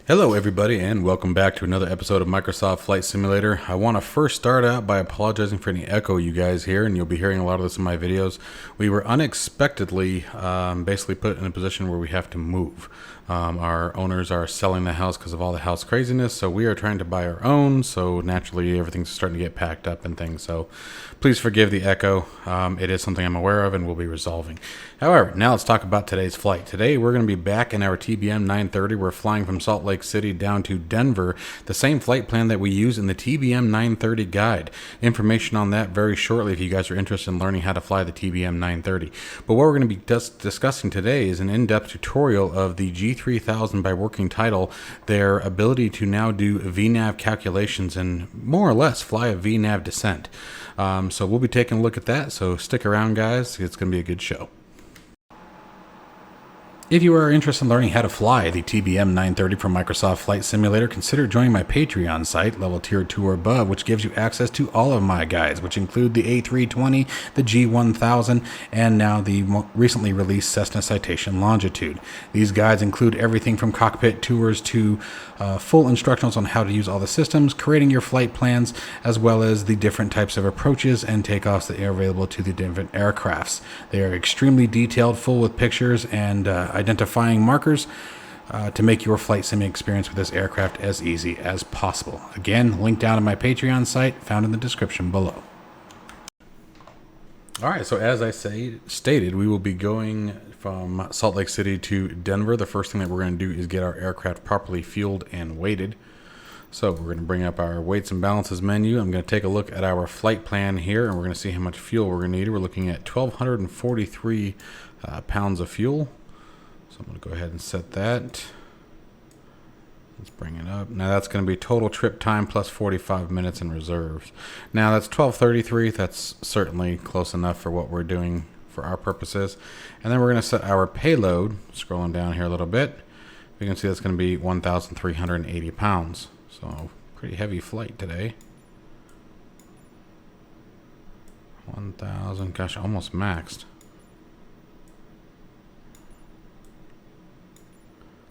Hello everybody and welcome back to another episode of Microsoft Flight Simulator. I want to first start out by apologizing for any echo you guys hear, and you'll be hearing a lot of this in my videos. We were unexpectedly basically put in a position where we have to move. Our owners are selling the house because of all the house craziness, so we are trying to buy our own, so naturally everything's starting to get packed up and things, so please forgive the echo. It is something I'm aware of and we'll be resolving. However, now let's talk about today's flight. Today we're going to be back in our TBM 930. We're flying from Salt Lake City down to Denver, the same flight plan that we use in the TBM 930 guide. Information on that very shortly if you guys are interested in learning how to fly the TBM 930. But what we're going to be discussing today is an in-depth tutorial of the G3000 by working title, their ability to now do VNAV calculations and more or less fly a VNAV descent. So we'll be taking a look at that, so stick around guys, it's going to be a good show. If you are interested in learning how to fly the TBM 930 from Microsoft Flight Simulator, consider joining my Patreon site, level tier 2 or above, which gives you access to all of my guides, which include the A320, the G1000, and now the recently released Cessna Citation Longitude. These guides include everything from cockpit tours to full instructionals on how to use all the systems, creating your flight plans, as well as the different types of approaches and takeoffs that are available to the different aircrafts. They are extremely detailed, full with pictures and identifying markers to make your flight sim experience with this aircraft as easy as possible. Again, link down to my Patreon site found in the description below. Alright, so as I stated, we will be going from Salt Lake City to Denver. The first thing that we're going to do is get our aircraft properly fueled and weighted. So we're going to bring up our weights and balances menu. I'm going to take a look at our flight plan here, and we're going to see how much fuel we're going to need. We're looking at 1,243 pounds of fuel. So I'm going to go ahead and set that. Let's bring it up. Now that's going to be total trip time plus 45 minutes in reserves. Now that's 1233. That's certainly close enough for what we're doing for our purposes. And then we're going to set our payload, scrolling down here a little bit. You can see that's going to be 1,380 pounds. So pretty heavy flight today. 1,000, gosh, almost maxed.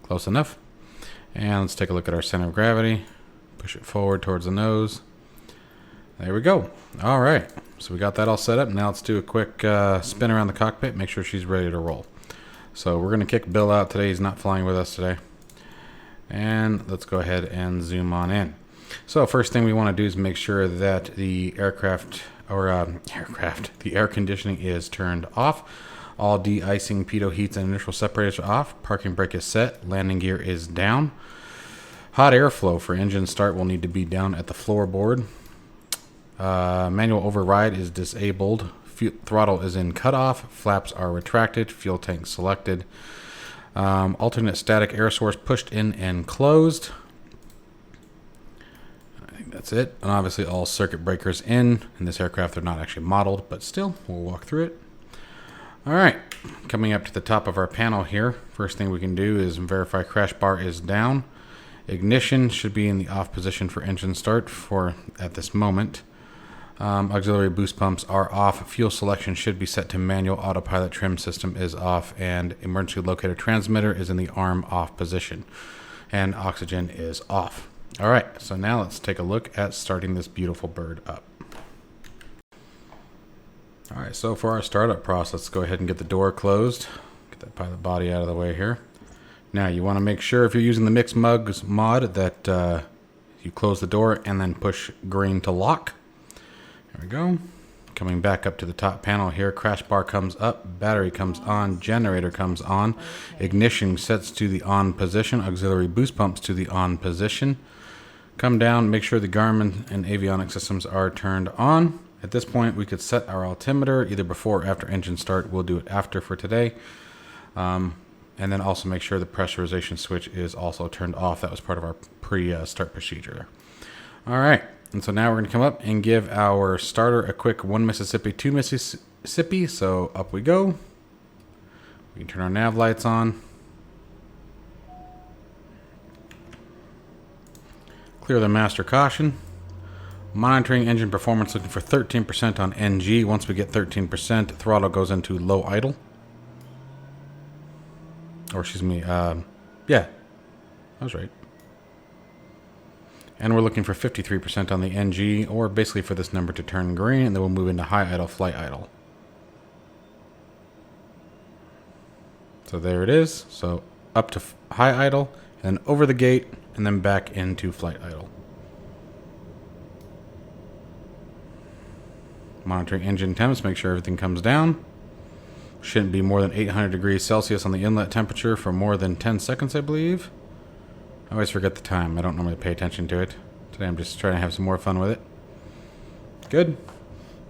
Close enough. And let's take a look at our center of gravity. Push it forward towards the nose. There we go. All right. So we got that all set up. Now let's do a quick spin around the cockpit. Make sure she's ready to roll. So we're going to kick Bill out today. He's not flying with us today. And let's go ahead and zoom on in. So first thing we want to do is make sure that the the air conditioning is turned off. All de-icing, pitot heats, and initial separators are off. Parking brake is set. Landing gear is down. Hot airflow for engine start will need to be down at the floorboard. Manual override is disabled. Throttle is in cutoff. Flaps are retracted. Fuel tank selected. Alternate static air source pushed in and closed. I think that's it. And obviously all circuit breakers in this aircraft. They're not actually modeled, but still, we'll walk through it. All right, coming up to the top of our panel here, first thing we can do is verify crash bar is down. Ignition should be in the off position for engine start at this moment. Auxiliary boost pumps are off. Fuel selection should be set to manual. Autopilot trim system is off, and emergency locator transmitter is in the arm off position. And oxygen is off. All right, so now let's take a look at starting this beautiful bird up. All right, so for our startup process, let's go ahead and get the door closed. Get that pilot body out of the way here. Now you want to make sure if you're using the Mix Mugs mod that you close the door and then push green to lock. There we go. Coming back up to the top panel here, crash bar comes up, battery comes on, generator comes on, ignition sets to the on position, auxiliary boost pumps to the on position. Come down, make sure the Garmin and avionics systems are turned on. At this point, we could set our altimeter either before or after engine start. We'll do it after for today. And then also make sure the pressurization switch is also turned off. That was part of our pre-start procedure. All right. And so now we're going to come up and give our starter a quick 1 Mississippi, 2 Mississippi. So up we go. We can turn our nav lights on. Clear the master caution. Monitoring engine performance, looking for 13% on NG. Once we get 13%, throttle goes into low idle. Or excuse me, yeah, I was right. And we're looking for 53% on the NG, or basically for this number to turn green, and then we'll move into high idle, flight idle. So there it is. So up to high idle, and then over the gate, and then back into flight idle. Monitoring engine temps, make sure everything comes down. Shouldn't be more than 800 degrees Celsius on the inlet temperature for more than 10 seconds, I believe. I always forget the time. I don't normally pay attention to it. Today I'm just trying to have some more fun with it. Good.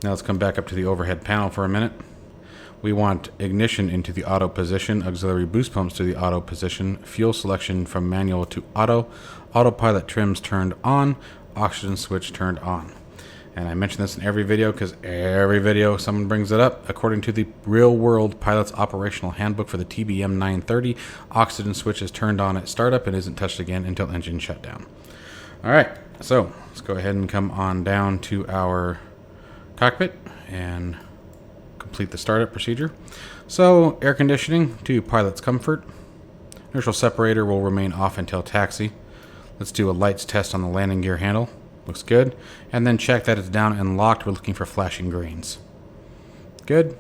Now let's come back up to the overhead panel for a minute. We want ignition into the auto position, auxiliary boost pumps to the auto position, fuel selection from manual to auto, autopilot trims turned on, oxygen switch turned on. And I mention this in every video because every video someone brings it up. According to the Real World Pilot's Operational Handbook for the TBM 930, oxygen switch is turned on at startup and isn't touched again until engine shutdown. All right, so let's go ahead and come on down to our cockpit and complete the startup procedure. So air conditioning to pilot's comfort. Inertial separator will remain off until taxi. Let's do a lights test on the landing gear handle. Looks good. And then check that it's down and locked. We're looking for flashing greens. Good.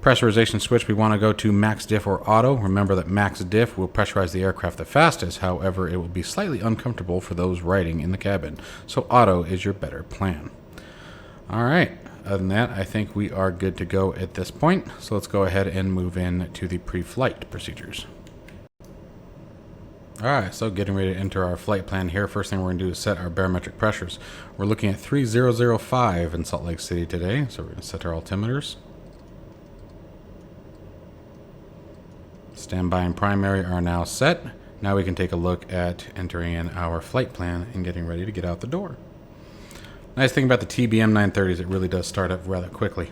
Pressurization switch, we want to go to max diff or auto. Remember that max diff will pressurize the aircraft the fastest. However, it will be slightly uncomfortable for those riding in the cabin. So auto is your better plan. All right. Other than that, I think we are good to go at this point. So let's go ahead and move in to the pre-flight procedures. All right, so getting ready to enter our flight plan here. First thing we're going to do is set our barometric pressures. We're looking at 3005 in Salt Lake City today. So we're going to set our altimeters. Standby and primary are now set. Now we can take a look at entering in our flight plan and getting ready to get out the door. Nice thing about the TBM 930 is it really does start up rather quickly.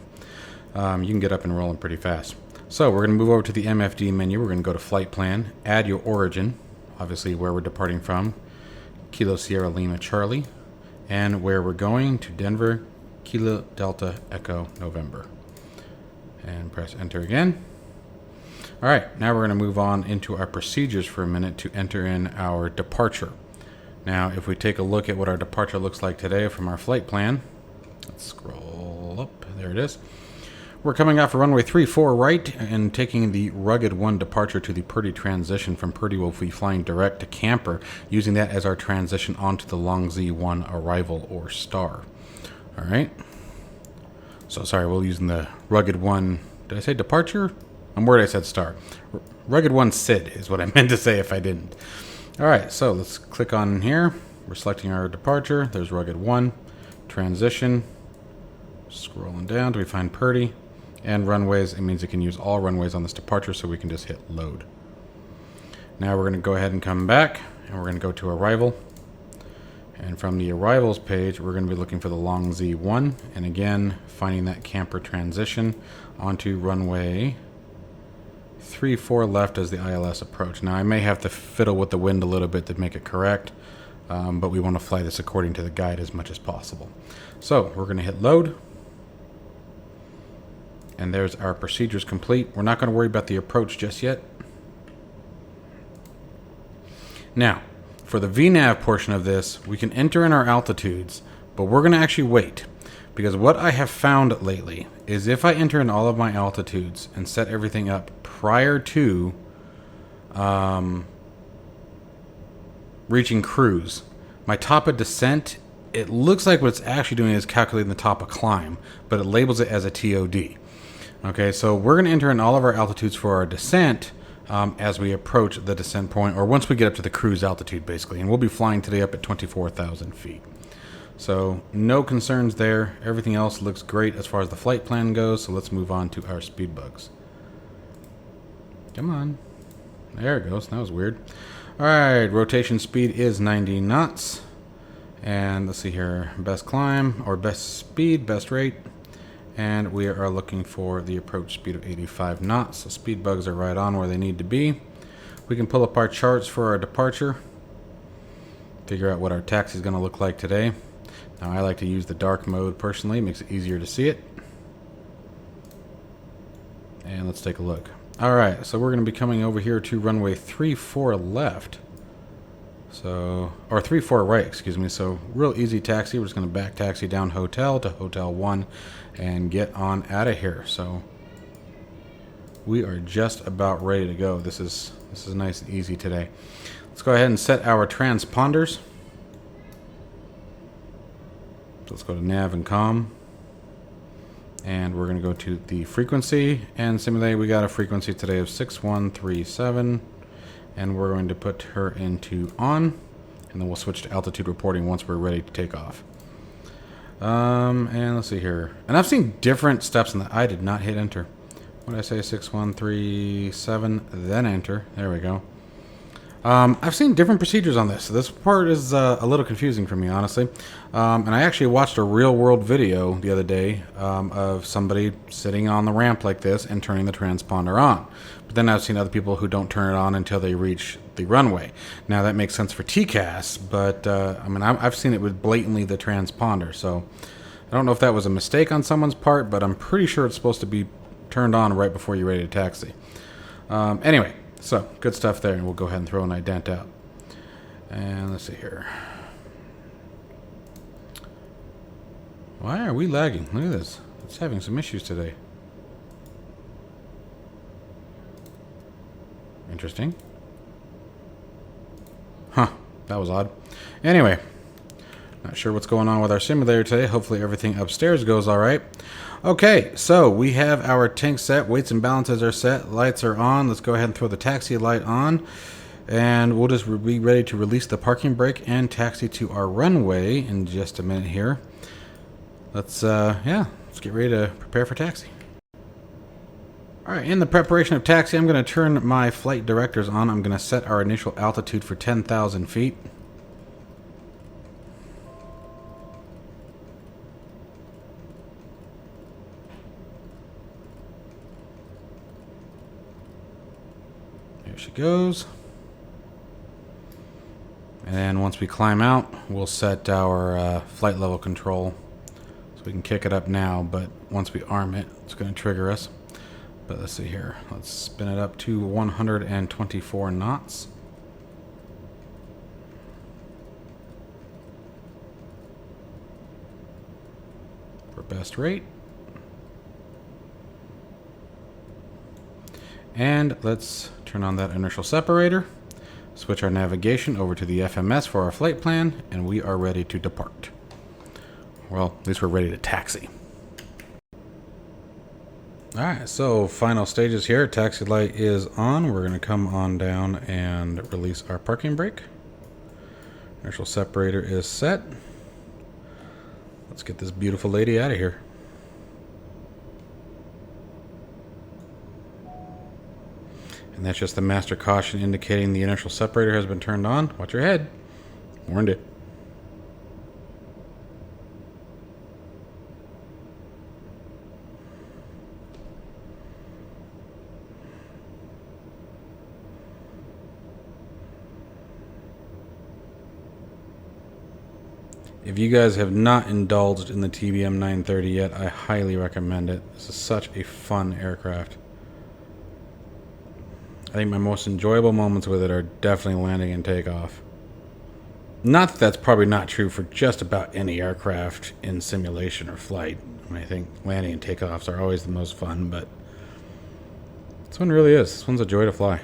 You can get up and rolling pretty fast. So we're going to move over to the MFD menu. We're going to go to Flight Plan, add your origin, obviously where we're departing from, Kilo Sierra Lima Charlie, and where we're going to Denver, Kilo Delta Echo November. And press enter again. All right, now we're going to move on into our procedures for a minute to enter in our departure. Now, if we take a look at what our departure looks like today from our flight plan, let's scroll up, there it is. We're coming off of runway 34 right and taking the Rugged 1 departure to the Purdy transition. From Purdy, we'll be flying direct to Camper, using that as our transition onto the Long Z1 arrival or star. All right. So sorry, we're using the Rugged 1, did I say departure? I'm worried I said star. Rugged 1 SID is what I meant to say if I didn't. All right, so let's click on here. We're selecting our departure. There's Rugged 1, transition, scrolling down till we find Purdy, and runways. It means it can use all runways on this departure, so we can just hit load. Now we're going to go ahead and come back, and we're going to go to arrival. And from the arrivals page, we're going to be looking for the Long Z1, and again, finding that Camper transition onto runway 34 left as the ILS approach. Now I may have to fiddle with the wind a little bit to make it correct, but we want to fly this according to the guide as much as possible. So we're going to hit load, and there's our procedures complete. We're not going to worry about the approach just yet. Now, for the VNAV portion of this, we can enter in our altitudes, but we're going to actually wait. Because what I have found lately is if I enter in all of my altitudes and set everything up prior to reaching cruise, my top of descent, it looks like what it's actually doing is calculating the top of climb, but it labels it as a TOD. Okay, so we're going to enter in all of our altitudes for our descent as we approach the descent point, or once we get up to the cruise altitude, basically. And we'll be flying today up at 24,000 feet. So no concerns there. Everything else looks great as far as the flight plan goes. So let's move on to our speed bugs. Come on. There it goes. That was weird. All right. Rotation speed is 90 knots. And let's see here. Best climb or best speed, best rate. And we are looking for the approach speed of 85 knots. So speed bugs are right on where they need to be. We can pull up our charts for our departure. Figure out what our taxi is going to look like today. Now, I like to use the dark mode personally. It makes it easier to see it. And let's take a look. All right, so we're going to be coming over here to runway 34 left. So, or 3-4 right, excuse me. So, real easy taxi. We're just going to back taxi down hotel to Hotel 1 and get on out of here. So, we are just about ready to go. This is nice and easy today. Let's go ahead and set our transponders. Let's go to nav and com. And we're going to go to the frequency and simulate. We got a frequency today of 6137. And we're going to put her into on, and then we'll switch to altitude reporting once we're ready to take off. And let's see here. And I've seen different steps in that. I did not hit enter. What did I say? 6137, then enter. There we go. I've seen different procedures on this. So this part is a little confusing for me, honestly. And I actually watched a real-world video the other day of somebody sitting on the ramp like this and turning the transponder on. But then I've seen other people who don't turn it on until they reach the runway. Now, that makes sense for TCAS, but I mean, I've seen it with blatantly the transponder. So I don't know if that was a mistake on someone's part, but I'm pretty sure it's supposed to be turned on right before you're ready to taxi. Anyway. So, good stuff there, and we'll go ahead and throw an ident out. And let's see here. Why are we lagging? Look at this. It's having some issues today. Interesting. Huh, that was odd. Anyway, not sure what's going on with our simulator today. Hopefully everything upstairs goes all right. Okay, so we have our tank set. Weights and balances are set. Lights are on. Let's go ahead and throw the taxi light on. And we'll just be ready to release the parking brake and taxi to our runway in just a minute here. Let's get ready to prepare for taxi. All right, in the preparation of taxi, I'm going to turn my flight directors on. I'm going to set our initial altitude for 10,000 feet. There she goes. And then once we climb out, we'll set our flight level control. So we can kick it up now, but once we arm it, it's going to trigger us. But let's see here. Let's spin it up to 124 knots. For best rate. And let's turn on that inertial separator, switch our navigation over to the FMS for our flight plan, and we are ready to depart. Well, at least we're ready to taxi. Alright, so final stages here. Taxi light is on. We're going to come on down and release our parking brake. Inertial separator is set. Let's get this beautiful lady out of here. And that's just the master caution indicating the inertial separator has been turned on. Watch your head. Warned it. If you guys have not indulged in the TBM 930 yet, I highly recommend it. This is such a fun aircraft. I think my most enjoyable moments with it are definitely landing and takeoff. Not that that's probably not true for just about any aircraft in simulation or flight. I mean, I think landing and takeoffs are always the most fun, but this one really is. This one's a joy to fly.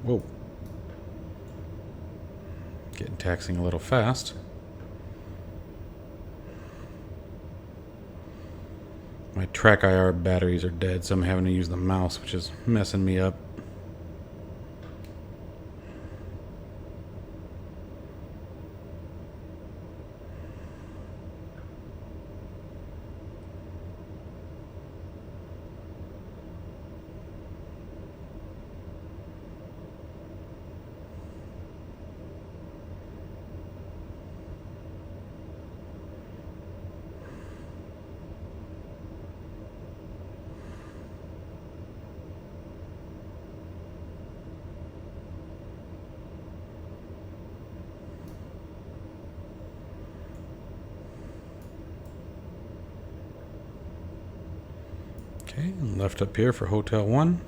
Whoa. Getting taxiing a little fast. My track IR batteries are dead, so I'm having to use the mouse, which is messing me up. Okay, and left up here for Hotel 1.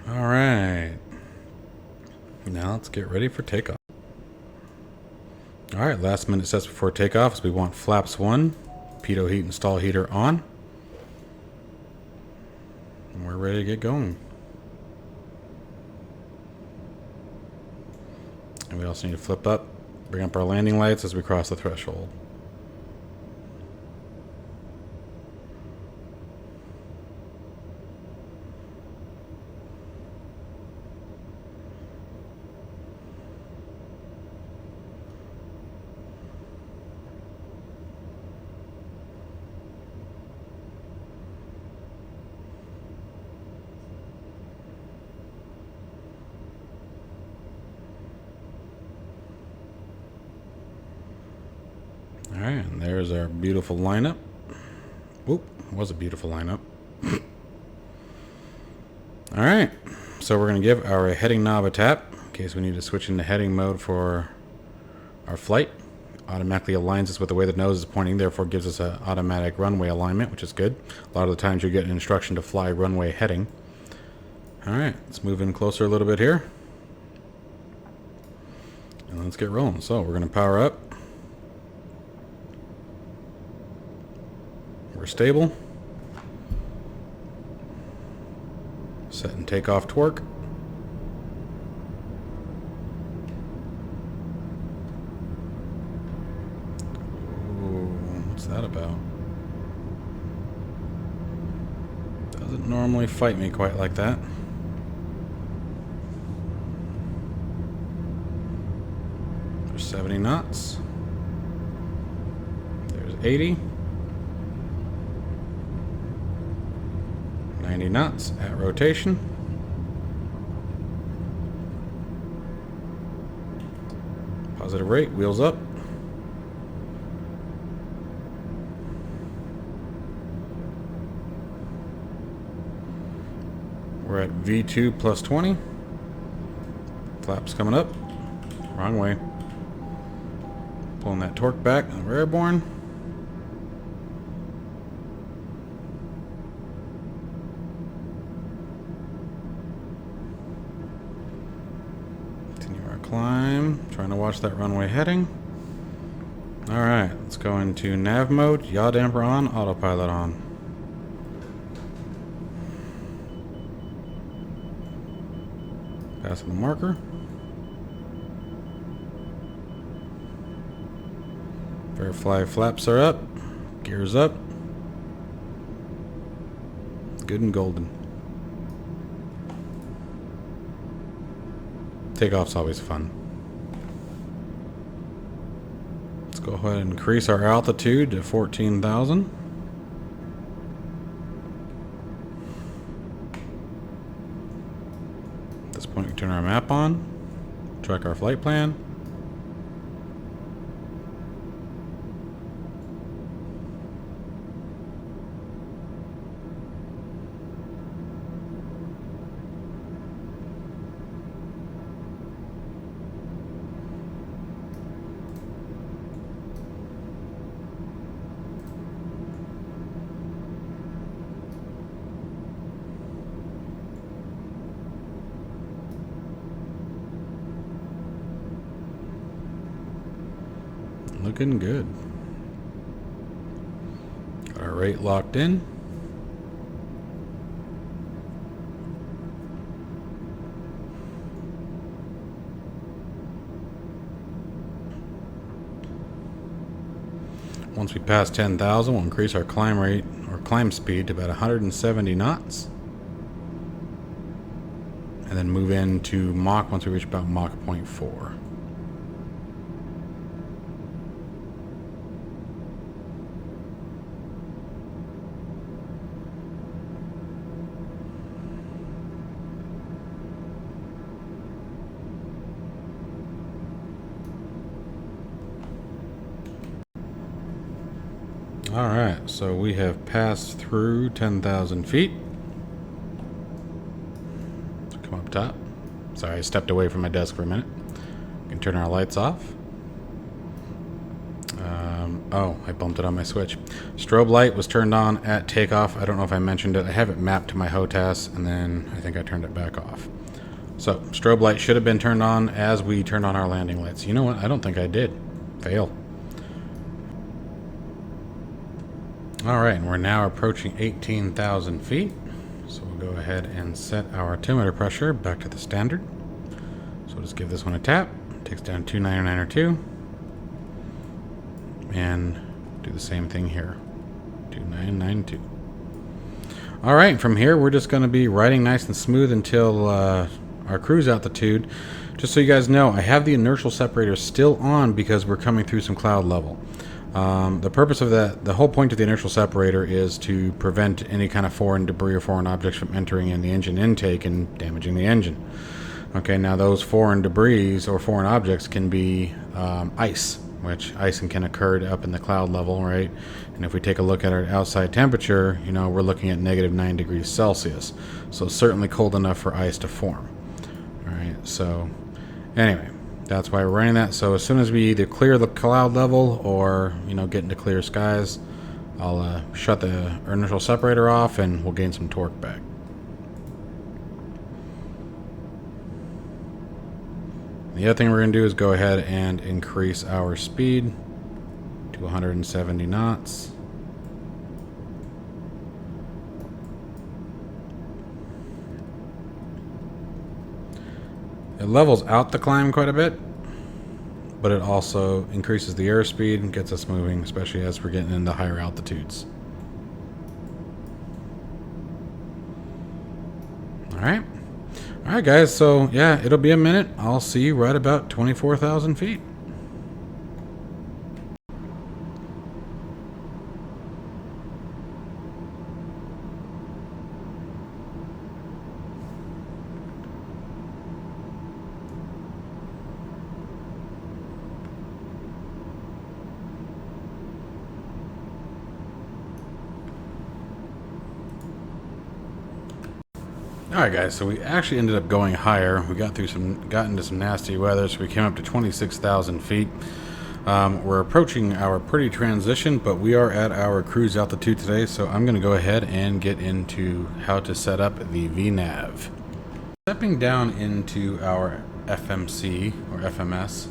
All right. Now let's get ready for takeoff. All right, last minute sets before takeoff is we want flaps 1, pitot heat and stall heater on. And we're ready to get going. And we also need to flip up, bring up our landing lights as we cross the threshold. All right, and there's our beautiful lineup. Whoop, was a beautiful lineup. All right, so we're going to give our heading knob a tap in case we need to switch into heading mode for our flight. Automatically aligns us with the way the nose is pointing, therefore gives us an automatic runway alignment, which is good. A lot of the times you get an instruction to fly runway heading. All right, let's move in closer a little bit here. And let's get rolling. So we're going to power up. We're stable. Set and takeoff torque. Ooh, what's that about? Doesn't normally fight me quite like that. There's 70 knots. There's 80. 90 knots at rotation. Positive rate, wheels up. We're at V2 plus 20. Flaps coming up. Wrong way. Pulling that torque back, and we're airborne. Climb, trying to watch that runway heading. Alright, let's go into nav mode, yaw damper on, autopilot on. Passing the marker. Verify flaps are up, gears up. Good and golden. Takeoff's always fun. Let's go ahead and increase our altitude to 14,000. At this point, we turn our map on, track our flight plan. Looking good. Got our rate locked in. Once we pass 10,000, we'll increase our climb rate or climb speed to about 170 knots. And then move into Mach once we reach about Mach 0.4. Alright, so we have passed through 10,000 feet. Come up top. Sorry, I stepped away from my desk for a minute. We can turn our lights off. Oh, I bumped it on my switch. Strobe light was turned on at takeoff. I don't know if I mentioned it. I have it mapped to my HOTAS, and then I think I turned it back off. So, strobe light should have been turned on as we turned on our landing lights. You know what? I don't think I did. Fail. Alright, and we're now approaching 18,000 feet. So we'll go ahead and set our altimeter pressure back to the standard. So we'll just give this one a tap. Takes down 2992. And do the same thing here. 2992. Alright, from here we're just going to be riding nice and smooth until our cruise altitude. Just so you guys know, I have the inertial separator still on because we're coming through some cloud level. The purpose of that, the whole point of the inertial separator is to prevent any kind of foreign debris or foreign objects from entering in the engine intake and damaging the engine. Okay, now those foreign debris or foreign objects can be ice, which icing can occur up in the cloud level, right? And if we take a look at our outside temperature, you know, we're looking at -9 degrees Celsius. So it's certainly cold enough for ice to form. All right, so anyway, that's why we're running that. So as soon as we either clear the cloud level or, you know, get into clear skies, I'll shut the inertial separator off and we'll gain some torque back. The other thing we're going to do is go ahead and increase our speed to 170 knots. It levels out the climb quite a bit, but it also increases the airspeed and gets us moving, especially as we're getting into higher altitudes. Alright. Alright guys, so yeah, it'll be a minute. I'll see you right about 24,000 feet. Alright guys, so we actually ended up going higher. We got into some nasty weather, so we came up to 26,000 feet. We're approaching our pretty transition, but we are at our cruise altitude today, so I'm going to go ahead and get into how to set up the VNAV. Stepping down into our FMC, or FMS,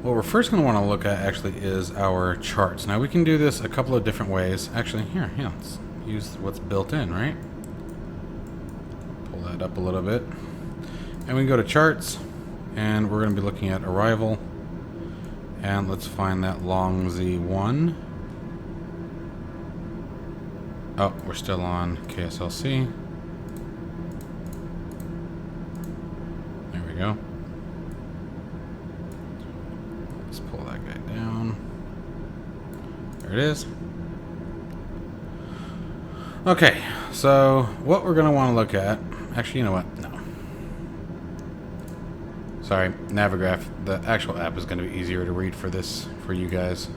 what we're first going to want to look at actually is our charts. Now we can do this a couple of different ways. Actually, here, let's use what's built in, right? That up a little bit, and we can go to charts, and we're going to be looking at arrival, and let's find that long Z1. Oh, we're still on KSLC. There we go. Let's pull that guy down. There it is. Okay, so what we're going to want to look at, actually, you know what? No. Sorry, Navigraph. The actual app is going to be easier to read for this, for you guys.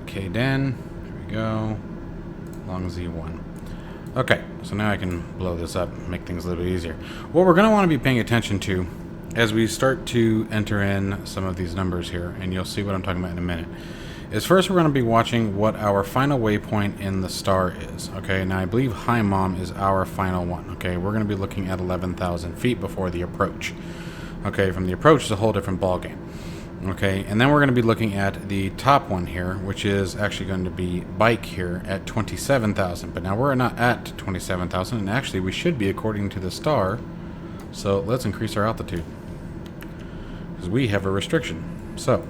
KDen. There we go. Long Z1. Okay, so now I can blow this up and make things a little bit easier. What we're going to want to be paying attention to as we start to enter in some of these numbers here, and you'll see what I'm talking about in a minute, is first we're going to be watching what our final waypoint in the star is. Okay, now I believe High Mom is our final one. Okay, we're going to be looking at 11,000 feet before the approach. Okay, from the approach is a whole different ballgame. Okay, and then we're going to be looking at the top one here, which is actually going to be Bike here at 27,000. But now we're not at 27,000, and actually we should be according to the star. So let's increase our altitude, because we have a restriction. So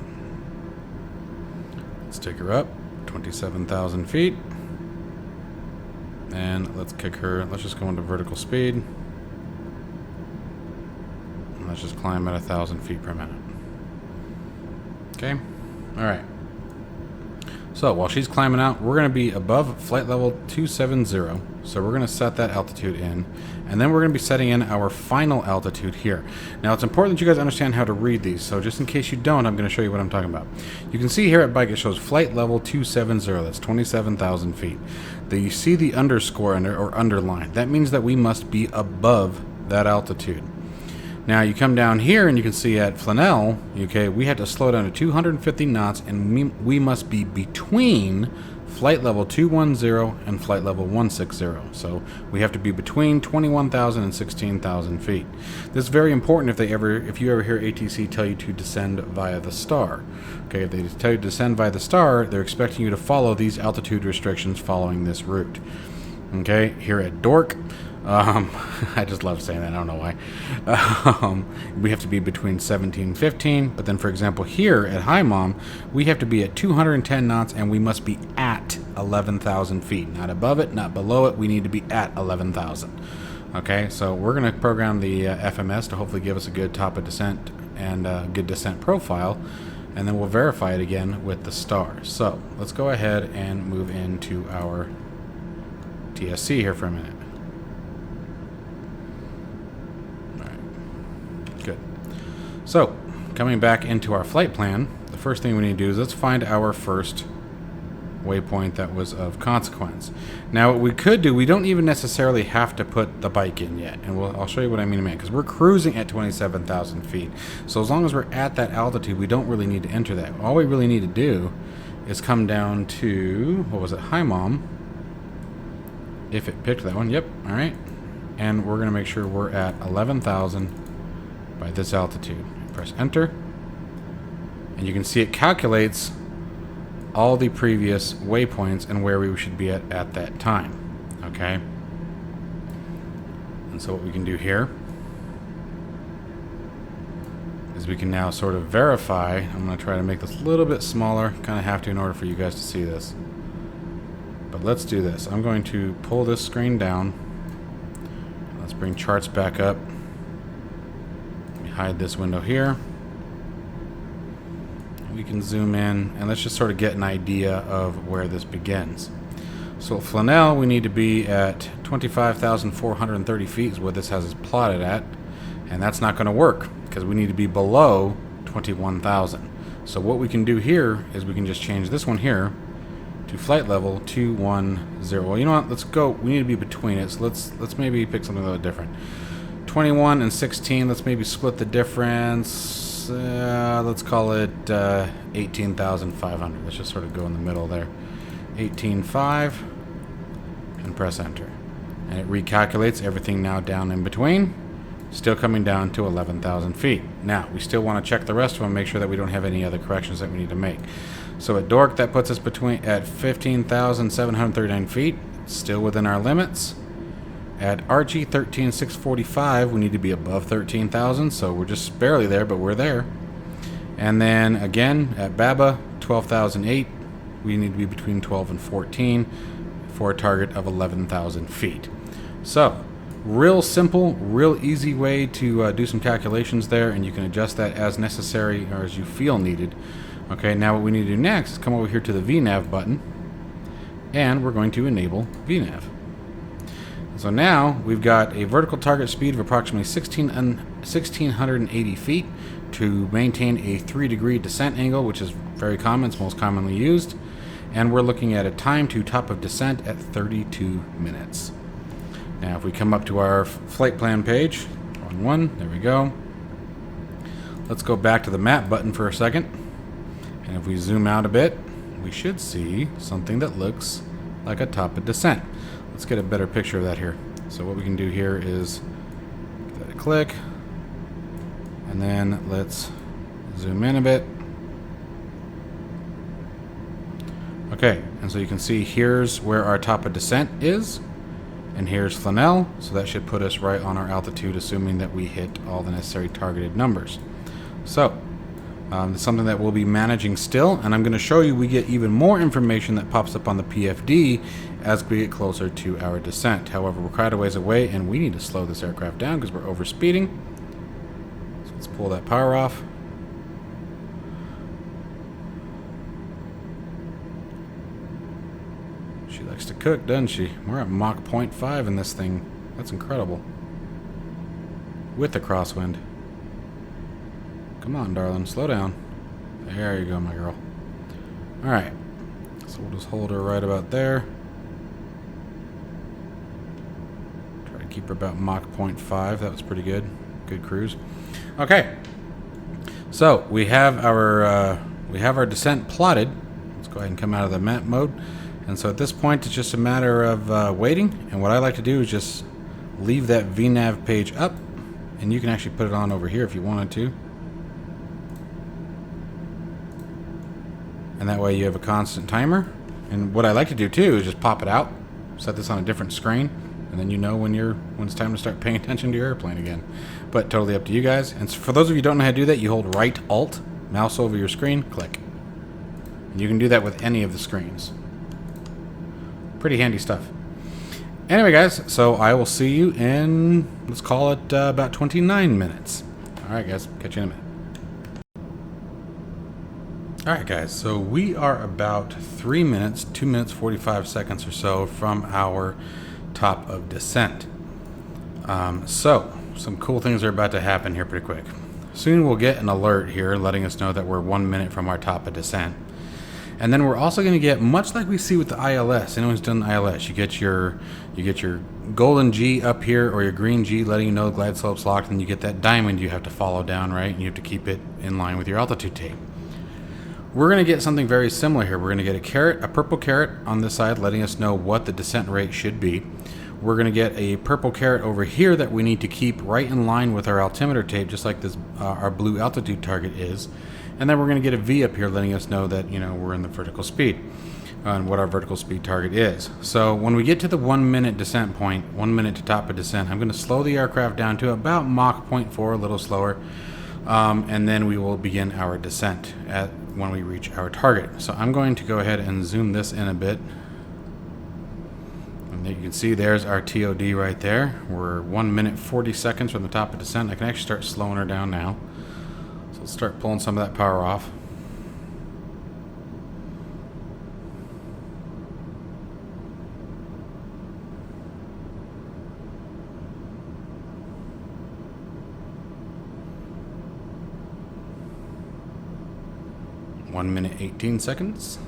let's take her up 27,000 feet, and let's kick her. Let's just go into vertical speed, and let's just climb at 1,000 feet per minute. Okay, all right. So while she's climbing out, we're going to be above flight level 270. So we're going to set that altitude in. And then we're going to be setting in our final altitude here. Now it's important that you guys understand how to read these. So just in case you don't, I'm going to show you what I'm talking about. You can see here at bike it shows flight level 270. That's 27,000 feet. You see the underscore or underline. That means that we must be above that altitude. Now you come down here and you can see at Flannel, okay, we had to slow down to 250 knots, and we must be between flight level 210 and flight level 160. So we have to be between 21,000 and 16,000 feet. This is very important if you ever hear ATC tell you to descend via the star. Okay, if they tell you to descend via the star, they're expecting you to follow these altitude restrictions following this route. Okay, here at Dork, I just love saying that, I don't know why. We have to be between 17 and 15, but then for example here at High Mom, we have to be at 210 knots and we must be at 11,000 feet. Not above it, not below it, we need to be at 11,000. Okay, so we're going to program the FMS to hopefully give us a good top of descent and a good descent profile, and then we'll verify it again with the star. So let's go ahead and move into our TSC here for a minute. Good. So, coming back into our flight plan, the first thing we need to do is let's find our first waypoint that was of consequence. Now, what we could do, we don't even necessarily have to put the bike in yet, and I'll show you what I mean in a minute, because we're cruising at 27,000 feet. So as long as we're at that altitude, we don't really need to enter that. All we really need to do is come down to, what was it, High Mom, if it picked that one, yep, all right, and we're going to make sure we're at 11,000 by this altitude. Press enter, and you can see it calculates all the previous waypoints and where we should be at that time. Okay, and so what we can do here is we can now sort of verify. I'm going to try to make this a little bit smaller, kind of have to in order for you guys to see this, but let's do this. I'm going to pull this screen down. Let's bring charts back up. Hide this window here. We can zoom in and let's just sort of get an idea of where this begins. So at Flannel, we need to be at 25,430 feet is what this has us plotted at, and that's not going to work because we need to be below 21,000. So what we can do here is we can just change this one here to flight level 210. Well, you know what? Let's go. We need to be between it. So let's maybe pick something a little different. 21 and 16, let's maybe split the difference. Let's call it 18,500. Let's just sort of go in the middle there. 18.5 and press enter. And it recalculates everything now down in between, still coming down to 11,000 feet. Now, we still want to check the rest of them, make sure that we don't have any other corrections that we need to make. So at Dork, that puts us at 15,739 feet, still within our limits. At RG13645, we need to be above 13,000, so we're just barely there, but we're there. And then again, at Baba, 12,008, we need to be between 12 and 14 for a target of 11,000 feet. So, real simple, real easy way to do some calculations there, and you can adjust that as necessary or as you feel needed. Okay, now what we need to do next is come over here to the VNAV button, and we're going to enable VNAV. So now we've got a vertical target speed of approximately 1,680 feet to maintain a 3-degree descent angle, which is very common, it's most commonly used. And we're looking at a time to top of descent at 32 minutes. Now if we come up to our flight plan page, there we go. Let's go back to the map button for a second. And if we zoom out a bit, we should see something that looks like a top of descent. Let's get a better picture of that here. So what we can do here is give that a click, and then let's zoom in a bit. Okay, and so you can see here's where our top of descent is, and here's Flannel, so that should put us right on our altitude, assuming that we hit all the necessary targeted numbers. So it's something that we'll be managing still, and I'm going to show you we get even more information that pops up on the PFD as we get closer to our descent. However, we're quite a ways away, and we need to slow this aircraft down because we're overspeeding. So let's pull that power off. She likes to cook, doesn't she? We're at Mach 0.5 in this thing. That's incredible. With the crosswind. Come on, darling. Slow down. There you go, my girl. Alright. So we'll just hold her right about there. Try to keep her about Mach 0.5. That was pretty good. Good cruise. Okay. So we have our descent plotted. Let's go ahead and come out of the map mode. And so at this point, it's just a matter of waiting. And what I like to do is just leave that VNAV page up. And you can actually put it on over here if you wanted to. And that way you have a constant timer. And what I like to do too is just pop it out. Set this on a different screen. And then you know when it's time to start paying attention to your airplane again. But totally up to you guys. And for those of you who don't know how to do that, you hold right Alt, mouse over your screen, click. And you can do that with any of the screens. Pretty handy stuff. Anyway, guys, so I will see you in, let's call it about 29 minutes. All right, guys, catch you in a minute. All right, guys, so we are about 3 minutes, 2 minutes, 45 seconds or so from our top of descent. So some cool things are about to happen here pretty quick. Soon we'll get an alert here letting us know that we're 1 minute from our top of descent. And then we're also going to get, much like we see with the ILS, anyone who's done the ILS, you get your golden G up here or your green G letting you know the glide slope's locked, and you get that diamond you have to follow down, right? And you have to keep it in line with your altitude tape. We're going to get something very similar here. We're going to get a caret, a purple caret on this side letting us know what the descent rate should be. We're going to get a purple caret over here that we need to keep right in line with our altimeter tape, just like this our blue altitude target is. And then we're going to get a V up here letting us know that, we're in the vertical speed and what our vertical speed target is. So when we get to the 1 minute descent point, 1 minute to top of descent, I'm going to slow the aircraft down to about Mach 0.4, a little slower. And then we will begin our descent when we reach our target. So I'm going to go ahead and zoom this in a bit. And you can see there's our TOD right there. We're 1 minute 40 seconds from the top of descent. I can actually start slowing her down now. So let's start pulling some of that power off. One minute 18 seconds.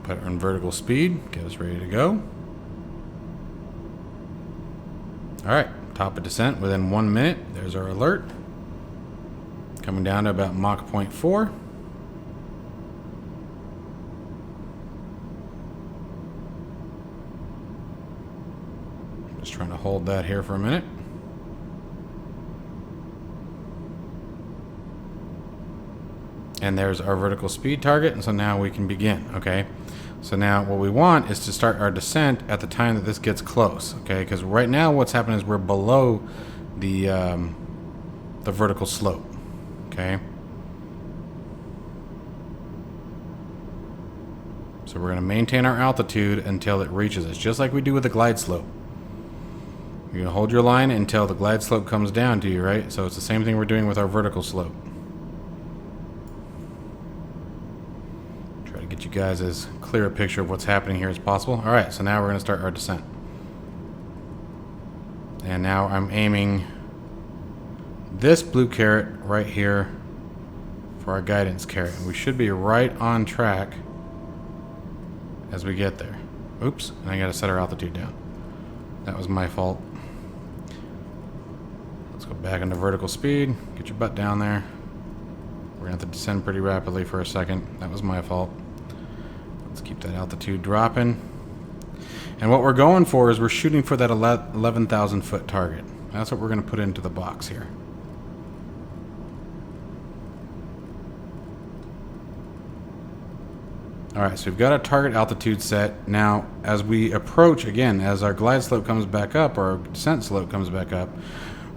Put her in vertical speed, get us ready to go. Alright, top of descent within 1 minute. There's our alert. Coming down to about Mach 0.4. Just trying to hold that here for a minute. And there's our vertical speed target, and so now we can begin, okay? So now what we want is to start our descent at the time that this gets close, okay? Because right now what's happening is we're below the vertical slope, okay? So we're going to maintain our altitude until it reaches us, just like we do with the glide slope. You're going to hold your line until the glide slope comes down to you, right? So it's the same thing we're doing with our vertical slope. Try to get you guys as clear a picture of what's happening here as possible. All right, so now we're going to start our descent. And now I'm aiming this blue caret right here for our guidance caret. We should be right on track as we get there. Oops, and I got to set our altitude down. That was my fault. Let's go back into vertical speed. Get your butt down there. We're going to have to descend pretty rapidly for a second. That was my fault. Let's keep that altitude dropping. And what we're going for is we're shooting for that 11,000 foot target. That's what we're going to put into the box here. Alright, so we've got our target altitude set. Now, as we approach, again, as our glide slope comes back up, or our descent slope comes back up,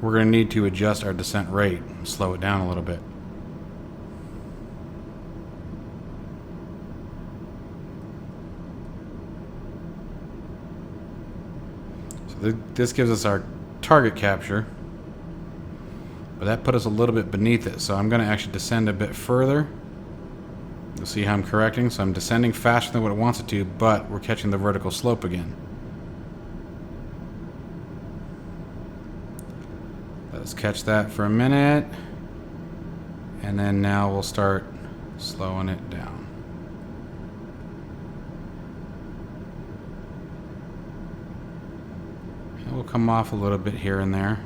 we're going to need to adjust our descent rate, slow it down a little bit. this gives us our target capture, but that put us a little bit beneath it. So I'm going to actually descend a bit further. You'll see how I'm correcting. So I'm descending faster than what it wants it to, but we're catching the vertical slope again. Let's catch that for a minute, and then now we'll start slowing it down. And we'll come off a little bit here and there.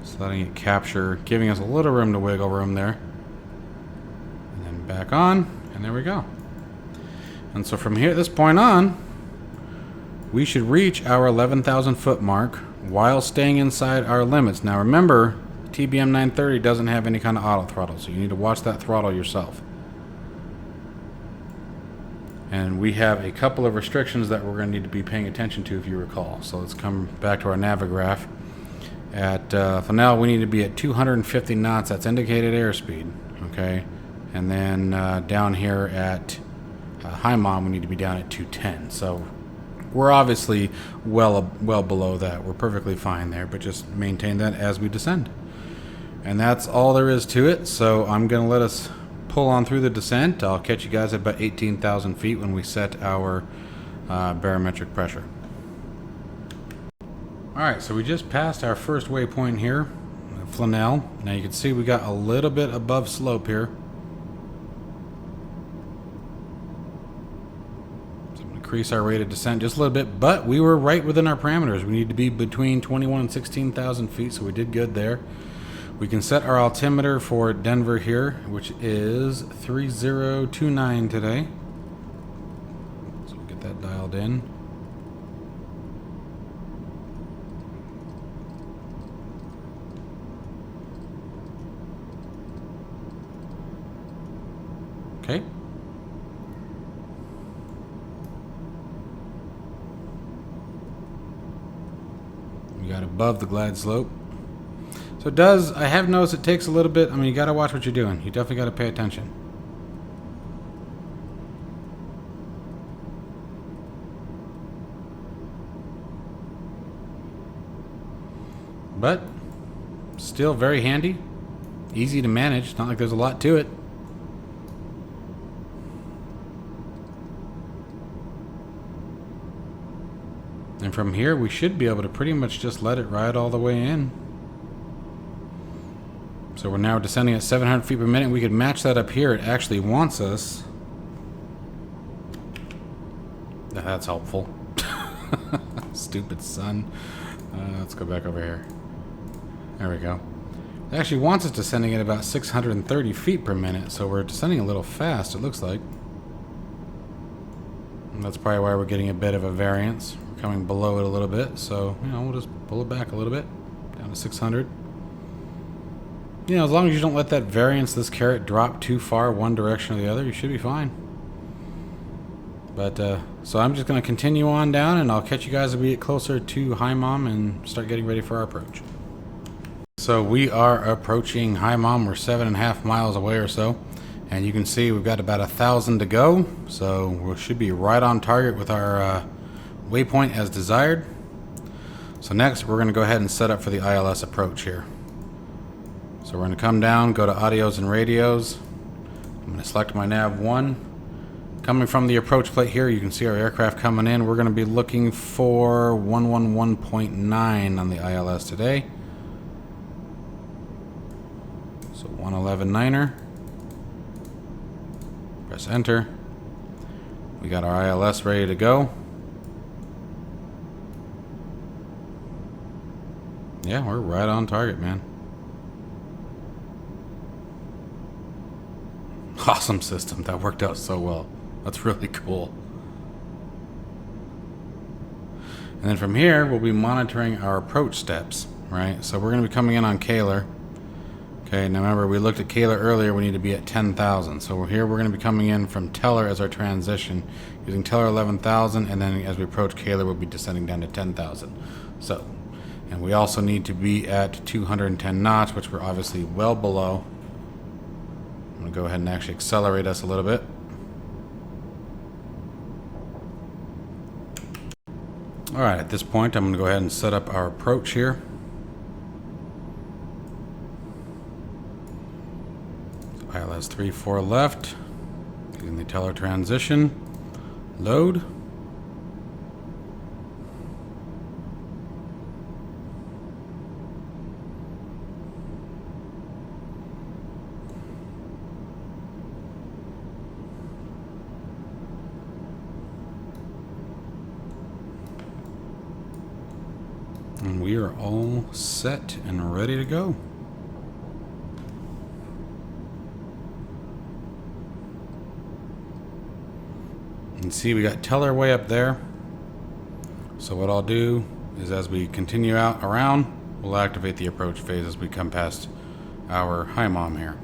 Just letting it capture, giving us a little room to wiggle room there. And then back on, and there we go. And so from here, at this point on, we should reach our 11,000 foot mark while staying inside our limits. Now remember, TBM 930 doesn't have any kind of auto throttle, so you need to watch that throttle yourself. And we have a couple of restrictions that we're going to need to be paying attention to, if you recall. So let's come back to our Navigraph. For now, we need to be at 250 knots. That's indicated airspeed. Okay, and then down here at high mom, we need to be down at 210. So we're obviously well below that. We're perfectly fine there, but just maintain that as we descend. And that's all there is to it. So I'm going to let us pull on through the descent. I'll catch you guys at about 18,000 feet when we set our barometric pressure. Alright, so we just passed our first waypoint here, Flannel. Now you can see we got a little bit above slope here. Increase our rate of descent just a little bit, but we were right within our parameters. We need to be between 21 and 16,000 feet, so we did good there. We can set our altimeter for Denver here, which is 3029 today. So we'll get that dialed in. Okay. We got above the glide slope. So it does, I have noticed it takes a little bit. I mean, you got to watch what you're doing. You definitely got to pay attention. But still very handy. Easy to manage. It's not like there's a lot to it. And from here, we should be able to pretty much just let it ride all the way in. So we're now descending at 700 feet per minute. We could match that up here. It actually wants us. That's helpful. Stupid sun. Let's go back over here. There we go. It actually wants us descending at about 630 feet per minute. So we're descending a little fast, it looks like. And that's probably why we're getting a bit of a variance. We're coming below it a little bit. So, you know, we'll just pull it back a little bit. Down to 600. You know, as long as you don't let that variance, this caret, drop too far one direction or the other, you should be fine. But, so I'm just going to continue on down, and I'll catch you guys as we get closer to High Mom and start getting ready for our approach. So we are approaching High Mom. We're 7.5 miles away or so. And you can see we've got about 1,000 to go. So we should be right on target with our waypoint as desired. So next, we're going to go ahead and set up for the ILS approach here. So we're going to come down, go to audios and radios. I'm going to select my nav 1. Coming from the approach plate here, you can see our aircraft coming in. We're going to be looking for 111.9 on the ILS today. So 111.9er. Press enter. We got our ILS ready to go. Yeah, we're right on target, man. Awesome system. That worked out so well. That's really cool. And then from here, we'll be monitoring our approach steps, right? So we're going to be coming in on Kaler. Okay, now remember, we looked at Kaler earlier. We need to be at 10,000. So here we're going to be coming in from Teller as our transition, using Teller 11,000, and then as we approach Kaler, we'll be descending down to 10,000. So, and we also need to be at 210 knots, which we're obviously well below. I'm going to go ahead and actually accelerate us a little bit. Alright, at this point I'm going to go ahead and set up our approach here. So ILS 3-4 left, using the teller transition, load. And we are all set and ready to go. You can see we got teller way up there. So what I'll do is as we continue out around, we'll activate the approach phase as we come past our high mom here.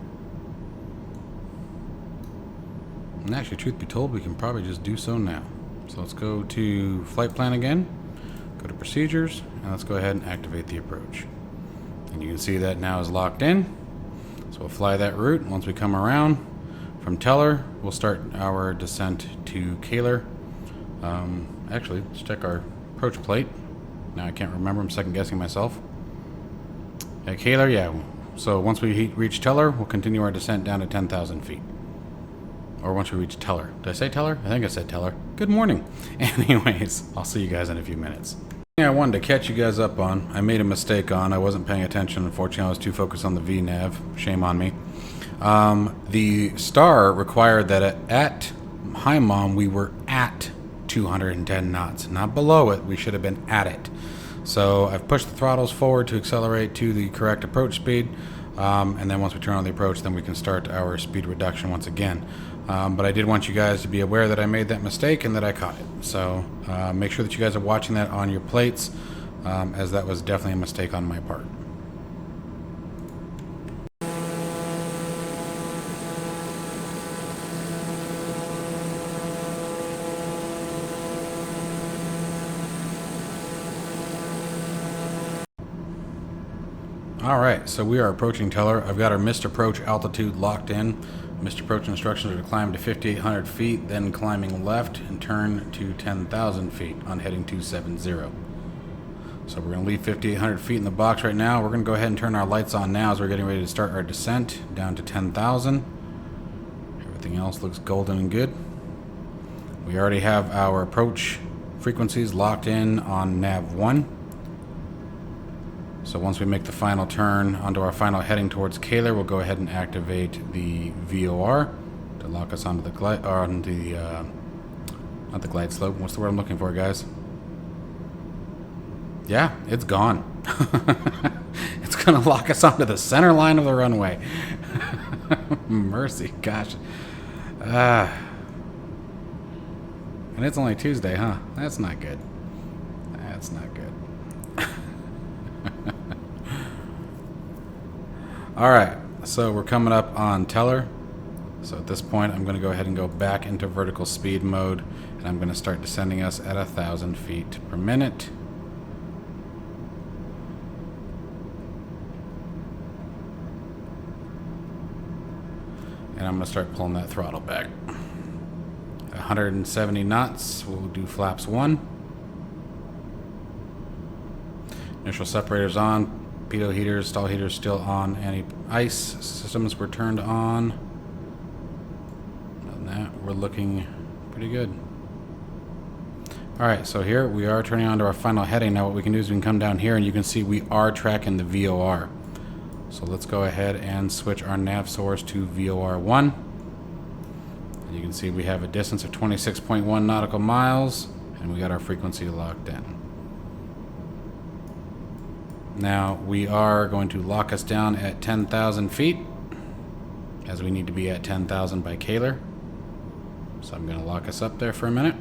And actually, truth be told, we can probably just do so now. So let's go to flight plan again. Go to procedures, and let's go ahead and activate the approach. And you can see that now is locked in. So we'll fly that route. Once we come around from teller, we'll start our descent to Kaler. Actually, let's check our approach plate. Now I can't remember, I'm second guessing myself. At Kaler, yeah. So once we reach teller, we'll continue our descent down to 10,000 feet. Or once we reach teller. Did I say teller? I think I said teller. Good morning. Anyways, I'll see you guys in a few minutes. I wanted to catch you guys up on. I made a mistake on. I wasn't paying attention. Unfortunately, I was too focused on the VNAV. Shame on me. The star required that at high mom we were at 210 knots, not below it. We should have been at it. So I've pushed the throttles forward to accelerate to the correct approach speed. And then once we turn on the approach, then we can start our speed reduction once again. But I did want you guys to be aware that I made that mistake and that I caught it. So make sure that you guys are watching that on your plates, as that was definitely a mistake on my part. Alright, so we are approaching teller. I've got our missed approach altitude locked in. Missed approach instructions are to climb to 5,800 feet, then climbing left and turn to 10,000 feet on heading 270. So we're going to leave 5,800 feet in the box right now. We're going to go ahead and turn our lights on now as we're getting ready to start our descent down to 10,000. Everything else looks golden and good. We already have our approach frequencies locked in on nav 1. So once we make the final turn onto our final heading towards Kaler, we'll go ahead and activate the VOR to lock us onto the glide, or on the, not the glide slope. What's the word I'm looking for, guys? Yeah, it's gone. It's gonna lock us onto the center line of the runway. Mercy, gosh. And it's only Tuesday, huh? That's not good. That's not good. Alright, so we're coming up on teller. So at this point I'm going to go ahead and go back into vertical speed mode, and I'm going to start descending us at 1,000 feet per minute. And I'm going to start pulling that throttle back. 170 knots, we'll do flaps 1. Initial separators on. Pitot heaters, stall heaters still on. Anti-ice systems were turned on. Other than that, we're looking pretty good. Alright, so here we are turning on to our final heading. Now what we can do is we can come down here and you can see we are tracking the VOR. So let's go ahead and switch our nav source to VOR 1. And you can see we have a distance of 26.1 nautical miles, and we got our frequency locked in. Now we are going to lock us down at 10,000 feet, as we need to be at 10,000 by Kaler. So I'm going to lock us up there for a minute.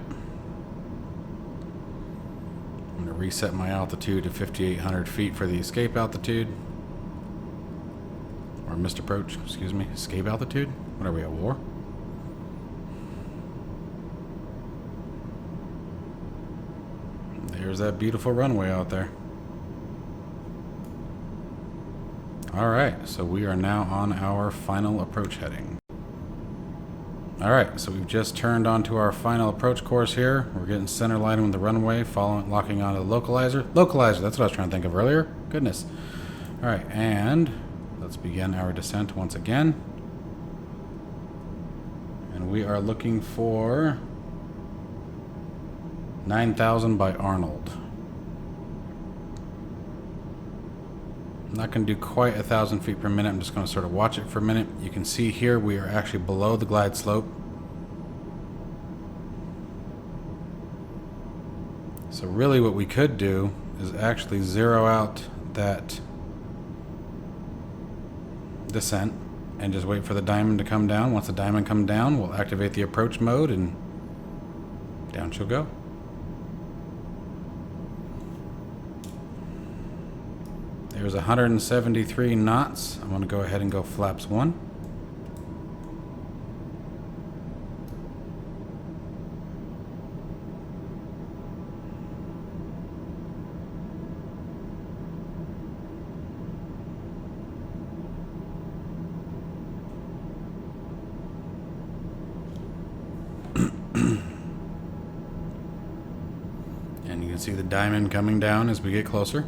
I'm going to reset my altitude to 5,800 feet for the escape altitude. Or missed approach, excuse me, escape altitude? What are we, at war? There's that beautiful runway out there. Alright, so we are now on our final approach heading. Alright, so we've just turned onto our final approach course here. We're getting center line with the runway, locking onto the localizer. Localizer, that's what I was trying to think of earlier. Goodness. Alright, and let's begin our descent once again. And we are looking for 9,000 by Arnold. I'm not going to do quite 1,000 feet per minute. I'm just going to sort of watch it for a minute. You can see here we are actually below the glide slope. So really what we could do is actually zero out that descent and just wait for the diamond to come down. Once the diamond comes down, we'll activate the approach mode and down she'll go. There's 173 knots. I'm going to go ahead and go flaps 1. And you can see the diamond coming down as we get closer.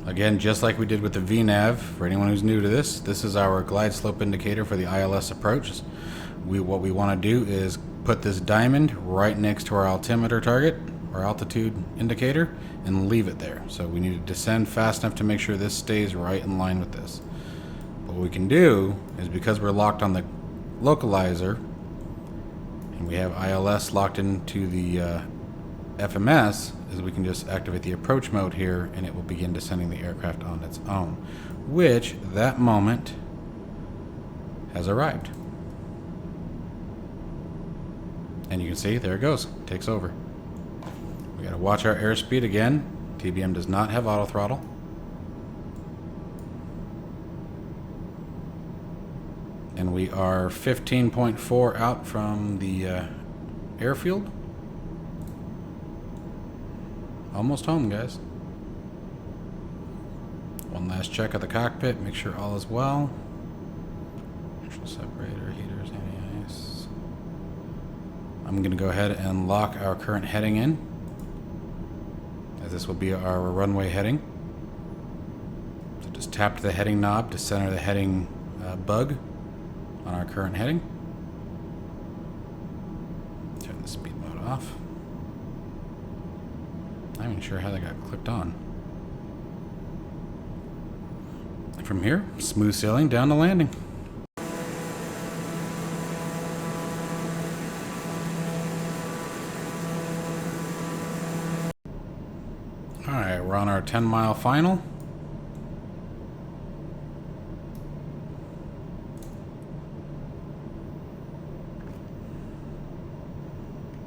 Again, just like we did with the VNAV, for anyone who's new to this is our glide slope indicator for the ILS approach. What we want to do is put this diamond right next to our altimeter target, our altitude indicator, and leave it there. So we need to descend fast enough to make sure this stays right in line with this. But what we can do is, because we're locked on the localizer, and we have ILS locked into the FMS, is we can just activate the approach mode here and it will begin descending the aircraft on its own, which that moment has arrived. And you can see, there it goes, takes over. We gotta watch our airspeed again. TBM does not have auto throttle. And we are 15.4 out from the airfield. Almost home, guys. One last check of the cockpit, make sure all is well. Neutral separator, heaters, anti-ice. I'm going to go ahead and lock our current heading in, as this will be our runway heading. So just tap the heading knob to center the heading bug on our current heading. Turn the speed mode off. I'm not even sure how that got clicked on. And from here, smooth sailing down to landing. Alright, we're on our 10-mile final.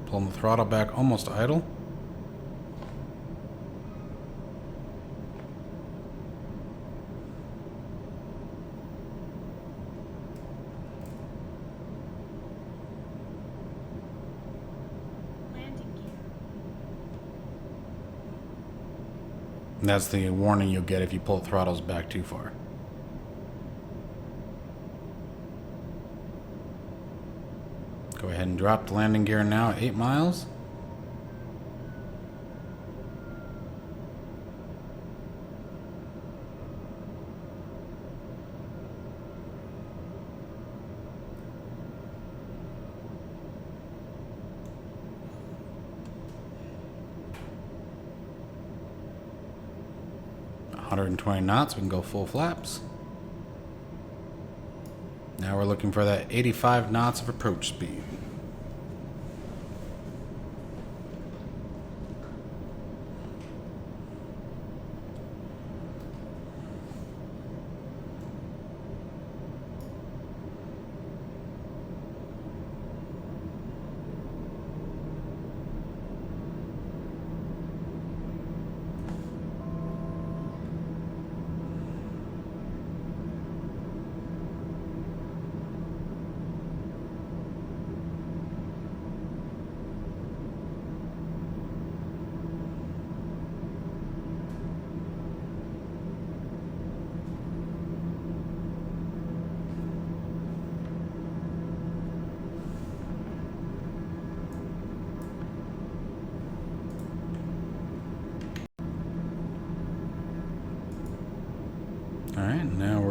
Pulling the throttle back almost idle. And that's the warning you'll get if you pull the throttles back too far. Go ahead and drop the landing gear now at 8 miles. .120 knots, we can go full flaps. Now we're looking for that 85 knots of approach speed.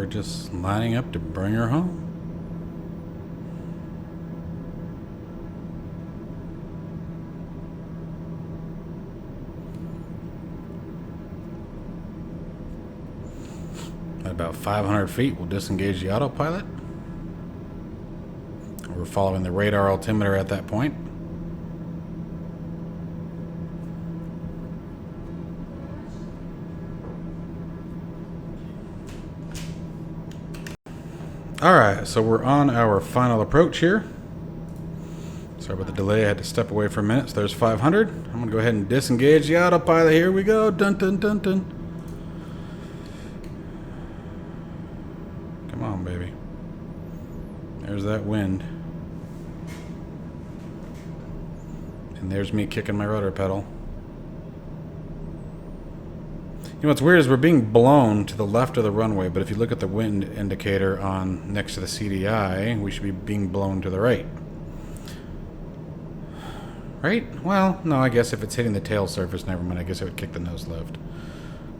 we're just lining up to bring her home. At about 500 feet, we'll disengage the autopilot. We're following the radar altimeter at that point. Alright, so we're on our final approach here. Sorry about the delay, I had to step away for a minute. So there's 500. I'm going to go ahead and disengage the autopilot. Here we go. Dun dun dun dun. Come on, baby. There's that wind. And there's me kicking my rudder pedal. You know what's weird is we're being blown to the left of the runway, but if you look at the wind indicator on next to the CDI, we should be being blown to the right. Right? Well, no, I guess if it's hitting the tail surface, never mind. I guess it would kick the nose left.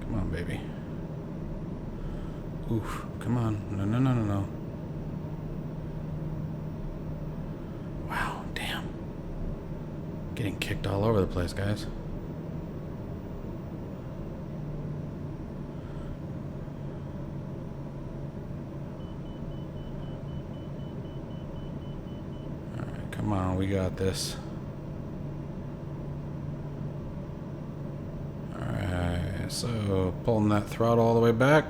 Come on, baby. Oof. Come on. No, no, no, no, no. Wow, damn. Getting kicked all over the place, guys. Alright, come on, we got this. Alright, so pulling that throttle all the way back.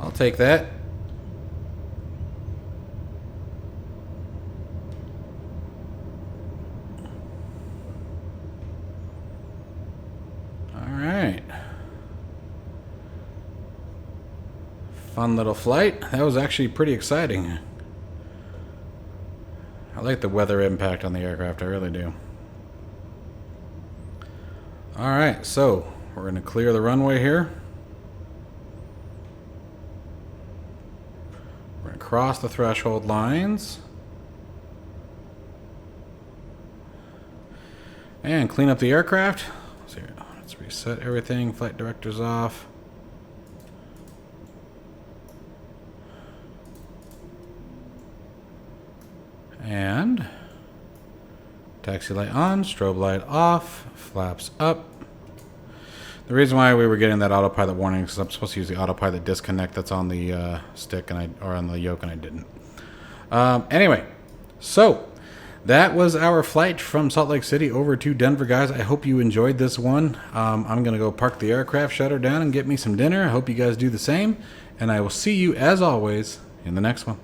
I'll take that. All right. Fun little flight. That was actually pretty exciting. I like the weather impact on the aircraft, I really do. All right, so we're going to clear the runway here. Cross the threshold lines and clean up the aircraft. So let's reset everything. Flight director's off. And taxi light on, strobe light off, flaps up. The reason why we were getting that autopilot warning is I'm supposed to use the autopilot disconnect that's on the stick or on the yoke, and I didn't. Anyway, so that was our flight from Salt Lake City over to Denver, guys. I hope you enjoyed this one. I'm going to go park the aircraft, shut her down, and get me some dinner. I hope you guys do the same, and I will see you, as always, in the next one.